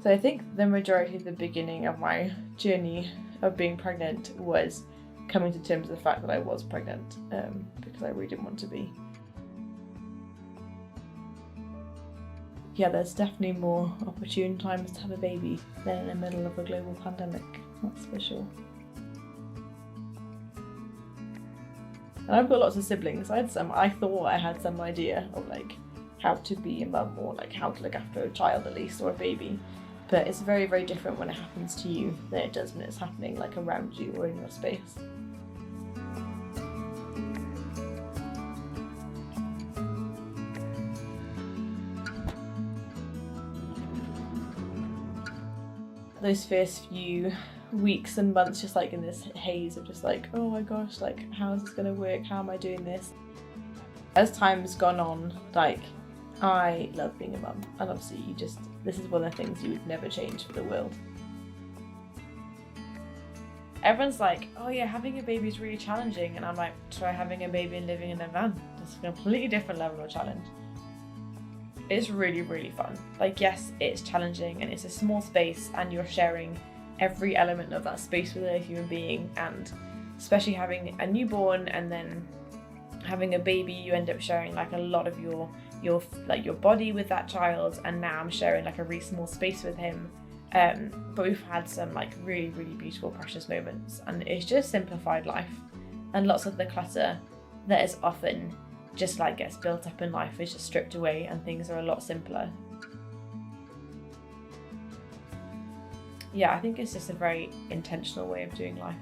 So I think the majority of the beginning of my journey of being pregnant was coming to terms with the fact that I was pregnant, because I really didn't want to be. Yeah, there's definitely more opportune times to have a baby than in the middle of a global pandemic, that's for sure. And I've got lots of siblings. I thought I had some idea of like how to be a mum, or like how to look after a child at least, or a baby. But it's very, very different when it happens to you than it does when it's happening like around you or in your space. Those first few weeks and months just like in this haze of just like, oh my gosh, like how is this gonna work? How am I doing this? As time's gone on, like I love being a mum, and obviously this is one of the things you would never change for the world. Everyone's like, oh yeah, having a baby is really challenging, and I'm like, try having a baby and living in a van. It's a completely different level of challenge. It's really, really fun. Like, yes, it's challenging and it's a small space and you're sharing every element of that space with a human being, and especially having a newborn and then having a baby, you end up sharing like a lot of your body with that child, and now I'm sharing like a really small space with him. But we've had some like really, really beautiful, precious moments, and it's just simplified life, and lots of the clutter that is often just like gets built up in life is just stripped away, and things are a lot simpler. Yeah, I think it's just a very intentional way of doing life.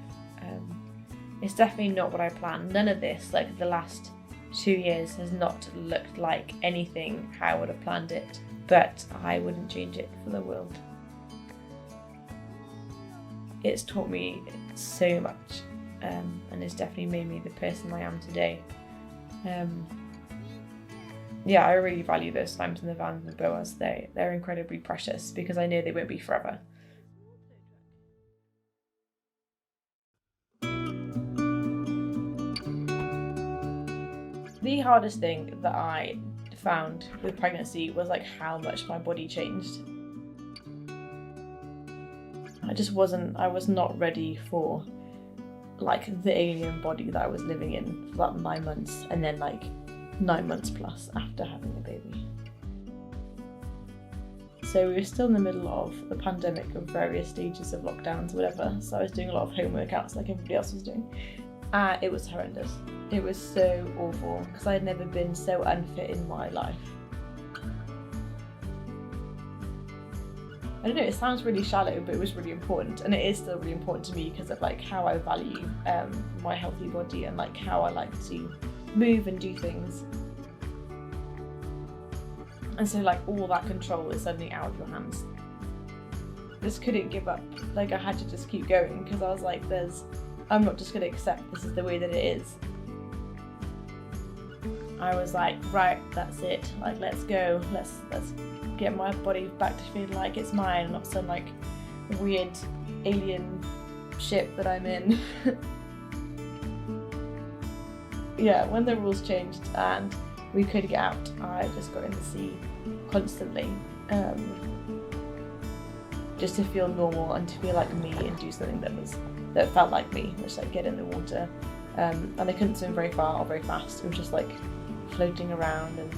It's definitely not what I planned. None of this, like the last 2 years, has not looked like anything how I would have planned it, but I wouldn't change it for the world. It's taught me so much, and it's definitely made me the person I am today. Yeah, I really value those times in the van with Boaz. They're incredibly precious because I know they won't be forever. The hardest thing that I found with pregnancy was like how much my body changed. I was not ready for like the alien body that I was living in for about 9 months, and then like 9 months plus after having a baby. So we were still in the middle of the pandemic of various stages of lockdowns or whatever, so I was doing a lot of home workouts like everybody else was doing. It was horrendous. It was so awful because I had never been so unfit in my life. I don't know, it sounds really shallow, but it was really important, and it is still really important to me because of like how I value my healthy body and like how I like to move and do things. And so like all that control is suddenly out of your hands. Just couldn't give up. Like I had to just keep going because I was like, I'm not just going to accept this is the way that it is. I was like, right, that's it. Like, let's go. Let's get my body back to feeling like it's mine, not some like weird alien ship that I'm in. Yeah, when the rules changed and we could get out, I just got in the sea constantly, just to feel normal and to feel like me and do something that felt like me, which like get in the water. And I couldn't swim very far or very fast. It was just like floating around and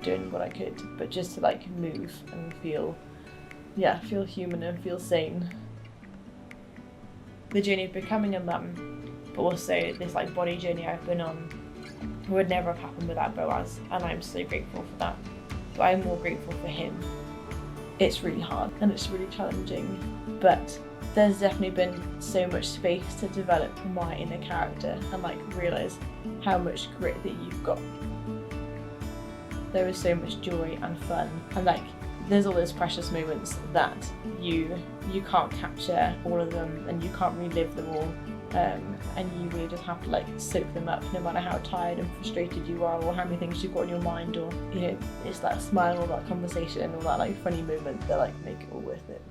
doing what I could, but just to like move and feel human and feel sane. The journey of becoming a mum, but also this like body journey I've been on, would never have happened without Boaz, and I'm so grateful for that. But I'm more grateful for him. It's really hard and it's really challenging, but there's definitely been so much space to develop my inner character and like realise how much grit that you've got. There is so much joy and fun, and like there's all those precious moments that you can't capture all of them and you can't relive them all, and you really just have to like soak them up, no matter how tired and frustrated you are or how many things you've got in your mind, or you know, it's that smile or that conversation or that like funny moment that like make it all worth it.